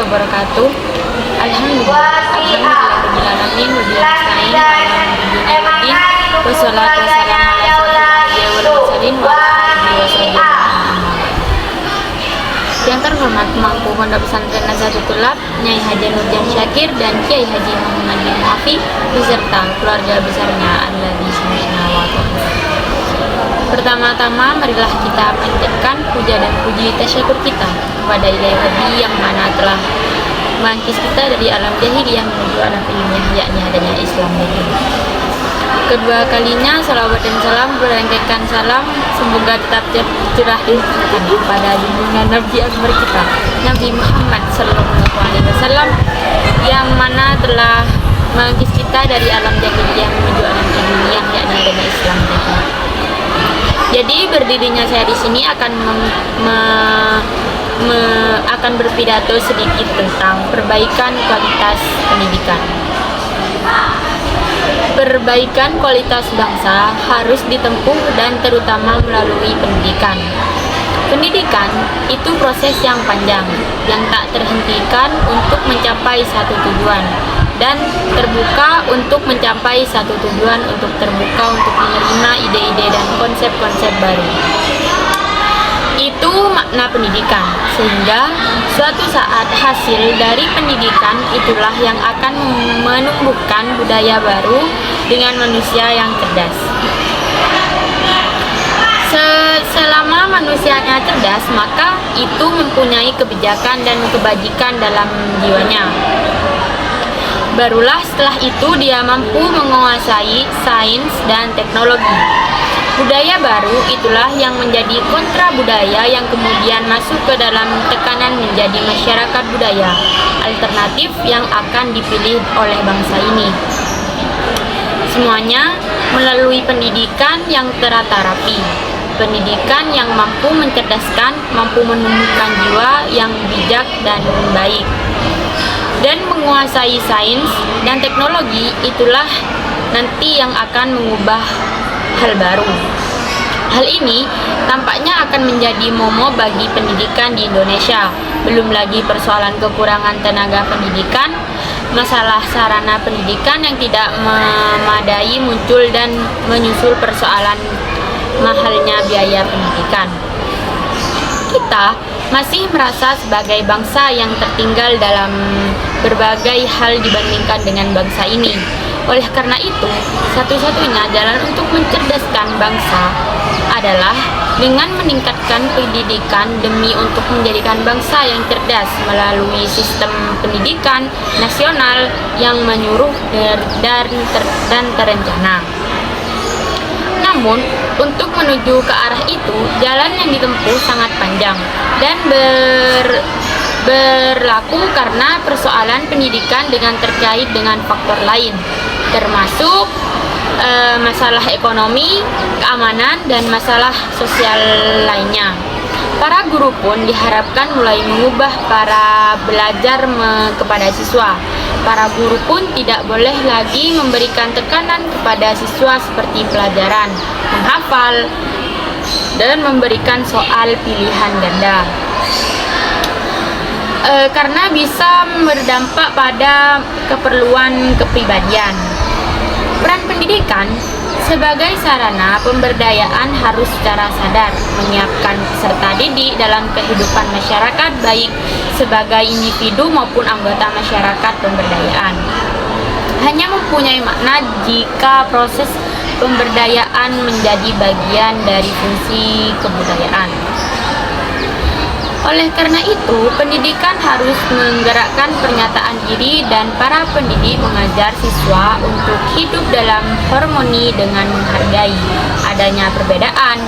wabarakatuh. Alhamdulillahirobbilalamin wabillahi nasta'in wassalatu wassalamu ala asyrofil anbiya'i wal mursalin wa ala alihi washabihi. Yang terhormat Mangku Pondok Pesantren Nazatul Tulab, Nyai Haji Nurjan Syakir dan Kiai Haji Muhammad bin Muafi beserta keluarga besarnya alladzi sami'na wa ata'na. Pertama-tama marilah kita panjatkan puja dan puji tasyakur kita kepada Ilahi Rabbi yang mana telah mengangkis kita dari alam jahiliyah menuju alam ilmiah, yakni adanya Islam itu. Kedua kalinya salawat dan salam berangkaikan salam semoga tetap tercurah kepada junjungan Nabi Akbar kita, Nabi Muhammad SAW, yang mana telah mengangkis kita dari alam jahiliyah menuju alam ilmiah, yakni adanya Islam itu. Jadi berdirinya saya di sini akan akan berpidato sedikit tentang perbaikan kualitas pendidikan. Perbaikan kualitas bangsa harus ditempuh dan terutama melalui pendidikan. Pendidikan itu proses yang panjang, yang tak terhentikan untuk mencapai satu tujuan, dan terbuka untuk mencapai satu tujuan, untuk terbuka untuk menerima ide-ide dan konsep-konsep baru. Itu makna pendidikan, sehingga suatu saat hasil dari pendidikan itulah yang akan menumbuhkan budaya baru dengan manusia yang cerdas. Selama manusianya cerdas, maka itu mempunyai kebijakan dan kebajikan dalam jiwanya. Barulah setelah itu dia mampu menguasai sains dan teknologi. Budaya baru itulah yang menjadi kontra budaya yang kemudian masuk ke dalam tekanan menjadi masyarakat budaya alternatif yang akan dipilih oleh bangsa ini. Semuanya melalui pendidikan yang tertata rapi, pendidikan yang mampu mencerdaskan, mampu menumbuhkan jiwa yang bijak dan baik, dan menguasai sains dan teknologi itulah nanti yang akan mengubah hal baru. Hal ini tampaknya akan menjadi momok bagi pendidikan di Indonesia. Belum lagi persoalan kekurangan tenaga pendidikan, masalah sarana pendidikan yang tidak memadai muncul dan menyusul persoalan mahalnya biaya pendidikan. Kita masih merasa sebagai bangsa yang tertinggal dalam berbagai hal dibandingkan dengan bangsa ini. Oleh karena itu, satu-satunya jalan untuk mencerdaskan bangsa adalah dengan meningkatkan pendidikan demi untuk menjadikan bangsa yang cerdas melalui sistem pendidikan nasional yang menyeluruh dan terencana. Namun, untuk menuju ke arah itu, jalan yang ditempuh sangat panjang dan berlaku karena persoalan pendidikan dengan terkait dengan faktor lain, termasuk masalah ekonomi, keamanan, dan masalah sosial lainnya. Para guru pun diharapkan mulai mengubah cara belajar kepada siswa. Para guru pun tidak boleh lagi memberikan tekanan kepada siswa seperti pelajaran, menghafal, dan memberikan soal pilihan ganda. Karena bisa berdampak pada keperluan kepribadian. Peran pendidikan sebagai sarana pemberdayaan harus secara sadar menyiapkan peserta didik dalam kehidupan masyarakat, baik sebagai individu maupun anggota masyarakat pemberdayaan. Hanya mempunyai makna jika proses pemberdayaan menjadi bagian dari fungsi kebudayaan. Oleh karena itu, pendidikan harus menggerakkan pernyataan diri dan para pendidik mengajar siswa untuk hidup dalam harmoni dengan menghargai adanya perbedaan.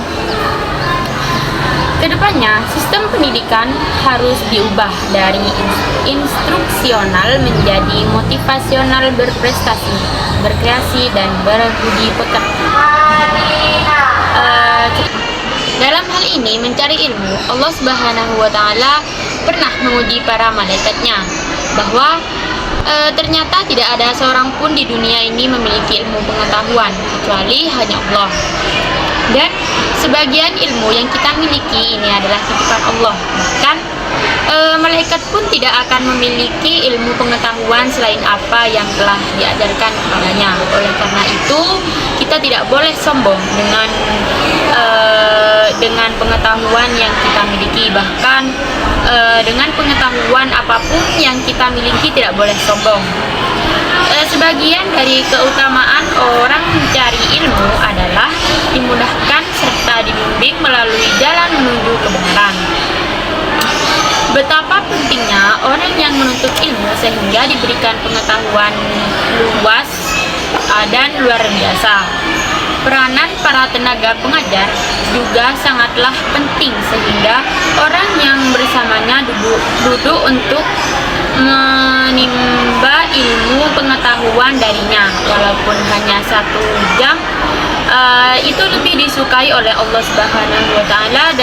Kedepannya, sistem pendidikan harus diubah dari instruksional menjadi motivasional, berprestasi, berkreasi, dan berbudi pekerti. Dalam hal ini mencari ilmu, Allah Subhanahu wa Ta'ala pernah menguji para malaikatnya bahwa ternyata tidak ada seorang pun di dunia ini memiliki ilmu pengetahuan kecuali hanya Allah. Dan sebagian ilmu yang kita miliki ini adalah titipan Allah. Bahkan malaikat pun tidak akan memiliki ilmu pengetahuan selain apa yang telah diajarkan kepadanya. Oleh karena itu, kita tidak boleh sombong dengan pengetahuan yang kita miliki. Bahkan dengan pengetahuan apapun yang kita miliki tidak boleh sombong. Sebagian dari keutamaan orang mencari ilmu adalah dimudahkan serta dibimbing melalui jalan menuju kebenaran. Betapa pentingnya orang yang menuntut ilmu sehingga diberikan pengetahuan luas dan luar biasa. Peranan para tenaga pengajar juga sangatlah penting sehingga orang yang bersamanya duduk untuk menimba ilmu pengetahuan darinya, walaupun hanya 1 jam. Itu lebih disukai oleh Allah Subhanahu wa Ta'ala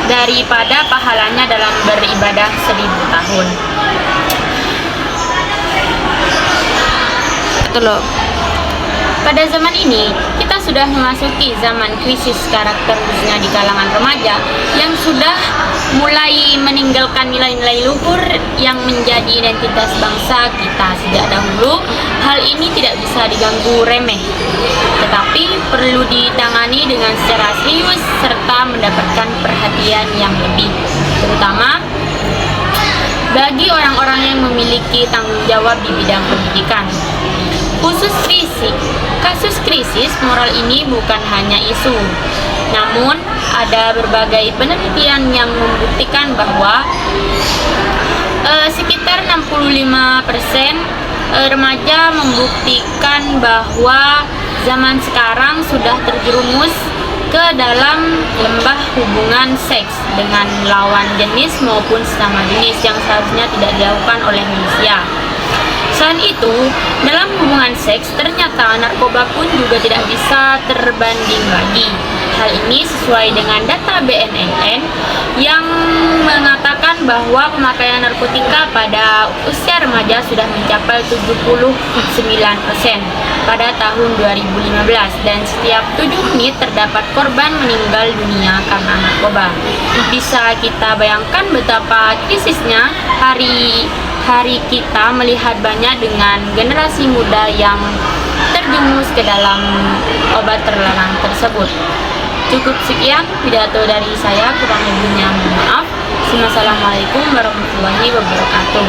daripada pahalanya dalam beribadah 1000 tahun. Pada zaman ini, kita sudah memasuki zaman krisis karakter khususnya di kalangan remaja yang sudah mulai meninggalkan nilai-nilai luhur yang menjadi identitas bangsa kita sejak dahulu. Hal ini tidak bisa diganggu remeh, tetapi perlu ditangani dengan secara serius serta mendapatkan perhatian yang lebih, terutama bagi orang-orang yang memiliki tanggung jawab di bidang pendidikan. Kasus krisis moral ini bukan hanya isu, namun ada berbagai penelitian yang membuktikan bahwa sekitar 65% remaja membuktikan bahwa zaman sekarang sudah terjerumus ke dalam lembah hubungan seks dengan lawan jenis maupun sesama jenis yang seharusnya tidak dilakukan oleh manusia. Selain itu, dalam hubungan seks ternyata narkoba pun juga tidak bisa terbanding lagi. Hal ini sesuai dengan data BNNN yang mengatakan bahwa pemakaian narkotika pada usia remaja sudah mencapai 79% pada tahun 2015 dan setiap 7 menit terdapat korban meninggal dunia karena narkoba. Bisa kita bayangkan betapa krisisnya hari kita melihat banyak dengan generasi muda yang terjumus ke dalam obat terlarang tersebut. Cukup sekian pidato dari saya, kurang lebihnya mohon maaf. Wassalamualaikum warahmatullahi wabarakatuh.